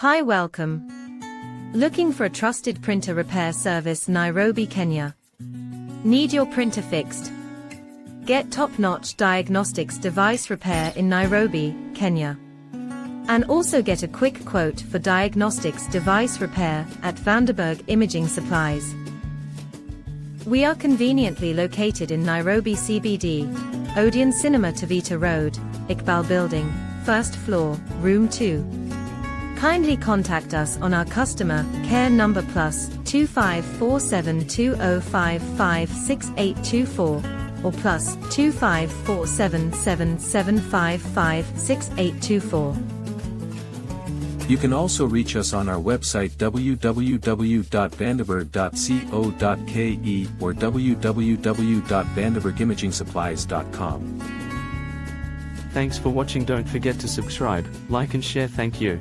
Hi, welcome. Looking for a trusted printer repair service, Nairobi, Kenya? Need your printer fixed? Get top-notch Diagnostics Device Repair in Nairobi, Kenya. And also get a quick quote for Diagnostics Device Repair at Vandeberg Imaging Supplies. We are conveniently located in Nairobi CBD, Odeon Cinema Tavita Road, Iqbal Building, 1st floor, room 2. Kindly contact us on our customer care number +254720556824 or +254777556824. You can also reach us on our website www.vandeberg.co.ke or www.vandebergimagingsupplies.com. Thanks for watching. Don't forget to subscribe, like and share. Thank you.